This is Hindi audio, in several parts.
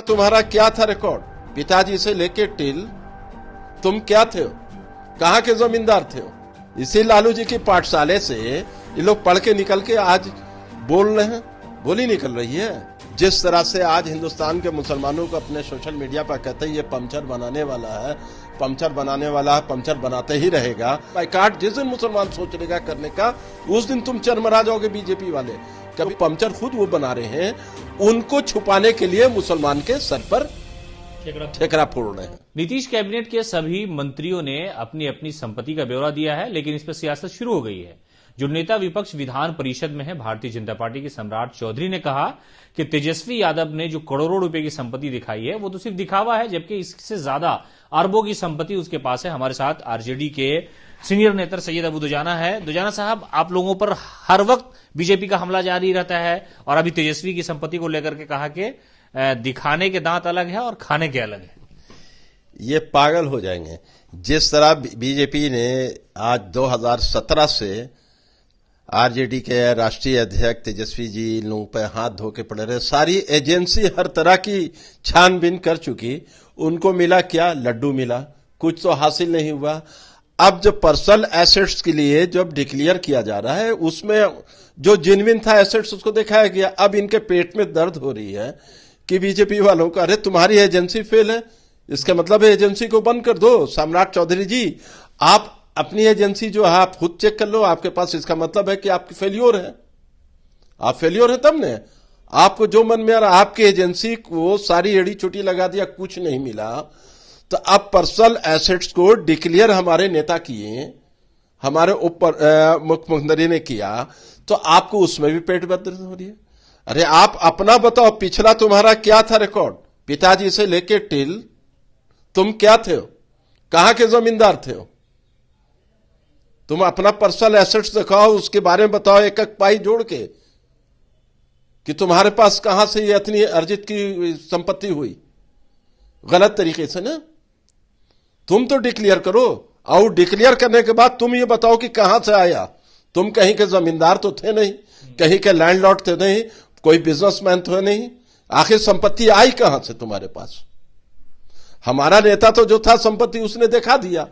तुम्हारा क्या था रिकॉर्ड? पिताजी से लेके टिल तुम क्या थे? कहाँ के जमींदार थे? इसी लालू जी की पाठशाले से ये लोग पढ़ के निकल के आज बोल रहे हैं, बोली निकल रही है। जिस तरह से आज हिंदुस्तान के मुसलमानों को अपने सोशल मीडिया पर कहते हैं ये पंचर बनाने वाला है, पंचर बनाने वाला है, पंचर बनाते ही रहेगा। बाइकाट जिस दिन मुसलमान सोच लेगा करने का, उस दिन तुम चरमरा जाओगे। बीजेपी वाले कभी पंचर खुद वो बना रहे हैं, उनको छुपाने के लिए मुसलमान के सर पर ठेकरा फोड़ रहे हैं। नीतीश कैबिनेट के सभी मंत्रियों ने अपनी अपनी संपत्ति का ब्यौरा दिया है, लेकिन इस पर सियासत शुरू हो गई है। जो नेता विपक्ष विधान परिषद में है, भारतीय जनता पार्टी के सम्राट चौधरी ने कहा कि तेजस्वी यादव ने जो करोड़ों रुपए की संपत्ति दिखाई है वो तो सिर्फ दिखावा है, जबकि इससे ज्यादा अरबों की संपत्ति उसके पास है। हमारे साथ आरजेडी के सीनियर नेता सैयद अबू दुजाना है। दुजाना साहब, आप लोगों पर हर वक्त बीजेपी का हमला जारी रहता है और अभी तेजस्वी की संपत्ति को लेकर के कहा कि दिखाने के दांत अलग है और खाने के अलग है। ये पागल हो जाएंगे। जिस तरह बीजेपी ने आज 2017 से आरजेडी के राष्ट्रीय अध्यक्ष तेजस्वी जी लोगों पे हाथ धो के पड़े रहे, सारी एजेंसी हर तरह की छानबीन कर चुकी, उनको मिला क्या? लड्डू मिला, कुछ तो हासिल नहीं हुआ। अब जो पर्सनल एसेट्स के लिए जब डिक्लेयर किया जा रहा है, उसमें जो जेन्युइन था एसेट्स उसको दिखाया गया। अब इनके पेट में दर्द हो रही है कि बीजेपी वालों का, अरे तुम्हारी एजेंसी फेल है, इसका मतलब है एजेंसी को बंद कर दो। सम्राट चौधरी जी, आप अपनी एजेंसी जो है आप खुद चेक कर लो आपके पास, इसका मतलब है कि आपकी फेल्योर है। आप फेल्योर है तब ने आपको जो मन में आ रहा, आपकी एजेंसी को सारी एड़ी चोटी लगा दिया, कुछ नहीं मिला। तो अब पर्सनल एसेट्स को डिक्लेयर हमारे नेता किए, हमारे ऊपर मुख्यमंत्री ने किया, तो आपको उसमें भी पेट दर्द हो रही है। अरे आप अपना बताओ, पिछला तुम्हारा क्या था रिकॉर्ड? पिताजी से लेके टिल तुम क्या थे? कहां के जमींदार थे? तुम अपना पर्सनल एसेट्स दिखाओ, उसके बारे में बताओ एक एक पाई जोड़ के कि तुम्हारे पास कहां से ये इतनी अर्जित की संपत्ति हुई गलत तरीके से ना। तुम तो डिक्लेयर करो, और डिक्लेयर करने के बाद तुम ये बताओ कि कहां से आया। तुम कहीं के जमींदार तो थे नहीं, कहीं के लैंडलॉर्ड थे नहीं, कोई बिजनेसमैन तो नहीं, आखिर संपत्ति आई कहां से तुम्हारे पास? हमारा नेता तो जो था संपत्ति उसने दिखा दिया,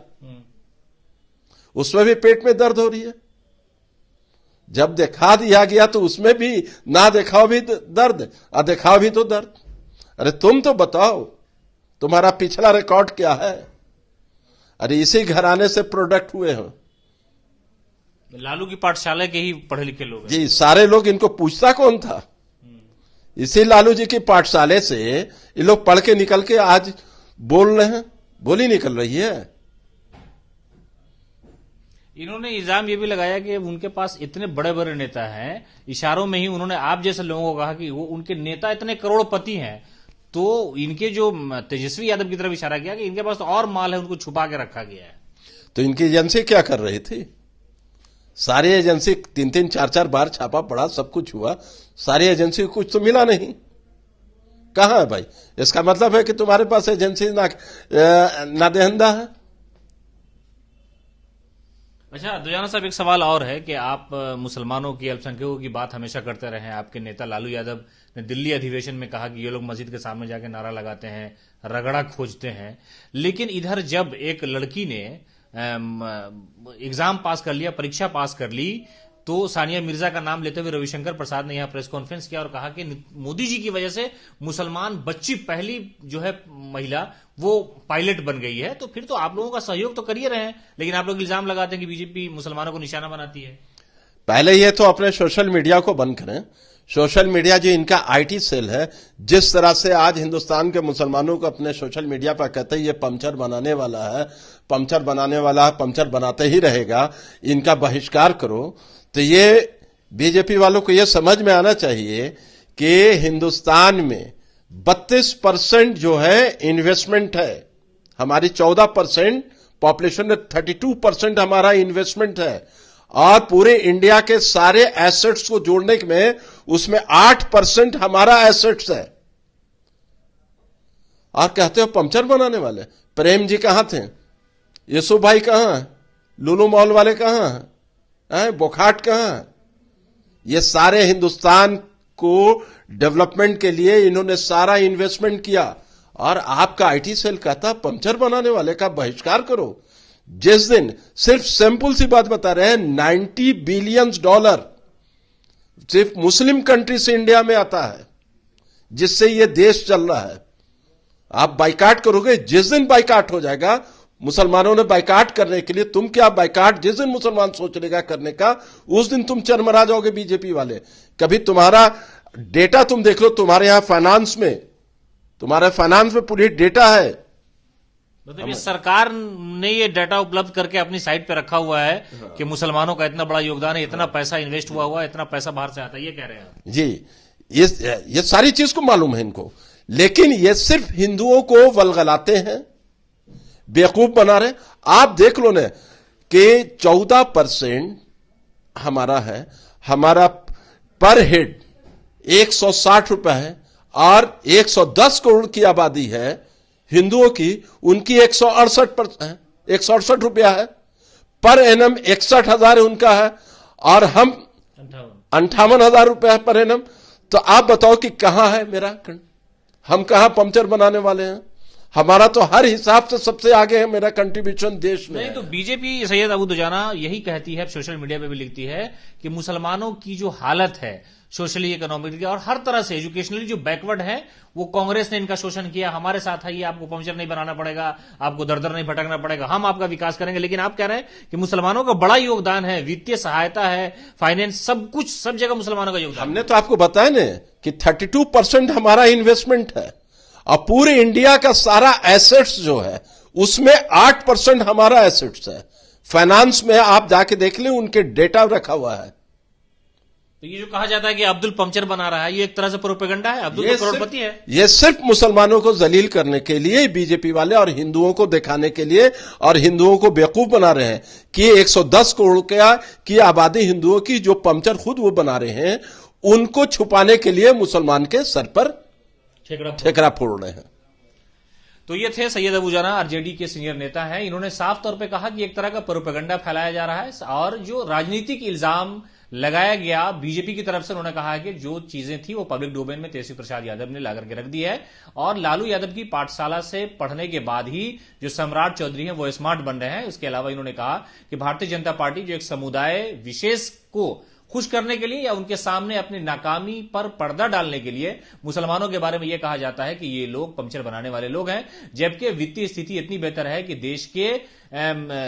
उसमें भी पेट में दर्द हो रही है। जब दिखा दिया गया तो उसमें भी ना दिखाओ भी दर्द और दिखाओ भी तो दर्द। अरे तुम तो बताओ तुम्हारा पिछला रिकॉर्ड क्या है? अरे इसी घराने से प्रोडक्ट हुए हैं, लालू की पाठशाला के ही पढ़े लिखे लोग जी, सारे लोग। इनको पूछता कौन था? इसी लालू जी की पाठशाले से ये लोग पढ़ के निकल के आज बोल रहे हैं, बोली निकल रही है। इन्होंने इल्जाम ये भी लगाया कि उनके पास इतने बड़े बड़े नेता हैं, इशारों में ही उन्होंने आप जैसे लोगों को कहा कि वो उनके नेता इतने करोड़पति हैं, तो इनके जो तेजस्वी यादव की तरफ इशारा किया कि इनके पास तो और माल है, उनको छुपा के रखा गया है। तो इनकी एजेंसी क्या कर रही थी? सारी एजेंसी 3-3, 4-4 बार छापा पड़ा, सब कुछ हुआ, सारी एजेंसी को कुछ तो मिला नहीं। कहां है भाई? इसका मतलब है कि तुम्हारे पास एजेंसी ना देहंदा है। अच्छा दुजाना साहब, एक सवाल और है कि आप मुसलमानों की, अल्पसंख्यकों की बात हमेशा करते रहे हैं। आपके नेता लालू यादव ने दिल्ली अधिवेशन में कहा कि ये लोग मस्जिद के सामने जाके नारा लगाते हैं, रगड़ा खोजते हैं। लेकिन इधर जब एक लड़की ने एग्जाम पास कर लिया, परीक्षा पास कर ली, तो सानिया मिर्जा का नाम लेते हुए रविशंकर प्रसाद ने यहां प्रेस कॉन्फ्रेंस किया और कहा कि मोदी जी की वजह से मुसलमान बच्ची, पहली जो है महिला, वो पायलट बन गई है। तो फिर तो आप लोगों का सहयोग तो कर ही रहे हैं, लेकिन आप लोग इल्जाम लगाते हैं कि बीजेपी मुसलमानों को निशाना बनाती है। पहले ये तो अपने सोशल मीडिया को बंद करें। सोशल मीडिया जो इनका आईटी सेल है, जिस तरह से आज हिंदुस्तान के मुसलमानों को अपने सोशल मीडिया पर कहते हैं ये पंचर बनाने वाला है, पंचर बनाने वाला है, पंचर बनाते ही रहेगा, इनका बहिष्कार करो। तो ये बीजेपी वालों को ये समझ में आना चाहिए कि हिंदुस्तान में 32% जो है इन्वेस्टमेंट है, हमारी 14% पॉपुलेशन में 32% हमारा इन्वेस्टमेंट है, और पूरे इंडिया के सारे एसेट्स को जोड़ने में उसमें 8% हमारा एसेट्स है। और कहते हो पंचर बनाने वाले। प्रेम जी कहां थे? यूसुफ भाई कहां है? लुलू मॉल वाले कहां हैं? बोखाट कहां है? ये सारे हिंदुस्तान को डेवलपमेंट के लिए इन्होंने सारा इन्वेस्टमेंट किया, और आपका आईटी सेल कहता पंचर बनाने वाले का बहिष्कार करो। जिस दिन, सिर्फ सिंपल सी बात बता रहे हैं, $90 बिलियन सिर्फ मुस्लिम कंट्री से इंडिया में आता है, जिससे ये देश चल रहा है। आप बाइकाट करोगे, जिस दिन बाइकाट हो जाएगा, मुसलमानों ने बाइकाट करने के लिए, तुम क्या बाइकाट जिस दिन मुसलमान सोच लेगा करने का, उस दिन तुम चरमरा जाओगे बीजेपी वाले। कभी तुम्हारा डेटा तुम देख लो, तुम्हारे यहां फाइनेंस में पूरी डेटा है। मतलब ये सरकार ने ये डाटा उपलब्ध करके अपनी साइट पे रखा हुआ है कि मुसलमानों का इतना बड़ा योगदान है, इतना पैसा इन्वेस्ट हुआ, इतना पैसा बाहर से आता है, ये कह रहे हैं जी। ये सारी चीज को मालूम है इनको, लेकिन ये सिर्फ हिंदुओं को वलगलाते हैं, बेवकूफ बना रहे। आप देख लो ना कि 14% हमारा है, हमारा पर हेड 160 रुपए है, और 110 करोड़ की आबादी है हिंदुओं की, उनकी 168 रुपया है पर एनम, 61,000 उनका है, और हम 58,000 रुपया है पर एनम। तो आप बताओ कि कहां है मेरा, हम कहां पंचर बनाने वाले हैं? हमारा तो हर हिसाब से सबसे आगे है मेरा कंट्रीब्यूशन देश में। नहीं तो बीजेपी, सैयद अबू दुजाना यही कहती है, सोशल मीडिया पे भी लिखती है कि मुसलमानों की जो हालत है सोशली, इकोनॉमिकली और हर तरह से एजुकेशनली जो बैकवर्ड है, वो कांग्रेस ने इनका शोषण किया। हमारे साथ आइए, आपको पंचर नहीं बनाना पड़ेगा, आपको दर नहीं भटकना पड़ेगा, हम आपका विकास करेंगे। लेकिन आप कह रहे हैं कि मुसलमानों का बड़ा योगदान है, वित्तीय सहायता है, फाइनेंस, सब कुछ, सब जगह मुसलमानों का योगदान। हमने तो आपको बताया ना कि 32% हमारा इन्वेस्टमेंट है, और पूरे इंडिया का सारा एसेट्स जो है उसमें 8% हमारा एसेट्स है। फाइनेंस में आप जाके देख लें, उनके डेटा रखा हुआ है। तो ये जो कहा जाता है कि अब्दुल पंचर बना रहा है, ये एक तरह से प्रोपेगेंडा है। अब्दुल तो करोड़पति है। ये सिर्फ मुसलमानों को जलील करने के लिए बीजेपी वाले, और हिंदुओं को दिखाने के लिए, और हिंदुओं को बेवकूफ बना रहे हैं कि 110 करोड़ की आबादी हिंदुओं की, जो पंचर खुद वो बना रहे हैं, उनको छुपाने के लिए मुसलमान के सर पर ठेकरा फोड़ रहे हैं। तो ये थे सैयद अबू दुजाना, आरजेडी के सीनियर नेता हैं। इन्होंने साफ तौर पे कहा कि एक तरह का प्रोपेगेंडा फैलाया जा रहा है, और जो राजनीतिक इल्जाम लगाया गया बीजेपी की तरफ से, उन्होंने कहा है कि जो चीजें थी वो पब्लिक डोमेन में तेजस्वी प्रसाद यादव ने ला करके रख दी है, और लालू यादव की पाठशाला से पढ़ने के बाद ही जो सम्राट चौधरी हैं वो स्मार्ट बन रहे हैं। उसके अलावा इन्होंने कहा कि भारतीय जनता पार्टी जो एक समुदाय विशेष को खुश करने के लिए या उनके सामने अपनी नाकामी पर पर्दा डालने के लिए मुसलमानों के बारे में यह कहा जाता है कि ये लोग पंचर बनाने वाले लोग हैं, जबकि वित्तीय स्थिति इतनी बेहतर है कि देश के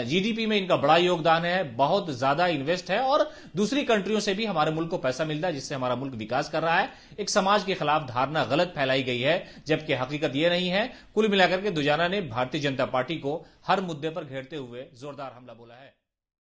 जीडीपी में इनका बड़ा योगदान है, बहुत ज्यादा इन्वेस्ट है, और दूसरी कंट्रियों से भी हमारे मुल्क को पैसा मिलता है, जिससे हमारा मुल्क विकास कर रहा है। एक समाज के खिलाफ धारणा गलत फैलाई गई है, जबकि हकीकत यह नहीं है। कुल मिलाकर के दुजाना ने भारतीय जनता पार्टी को हर मुद्दे पर घेरते हुए जोरदार हमला बोला है।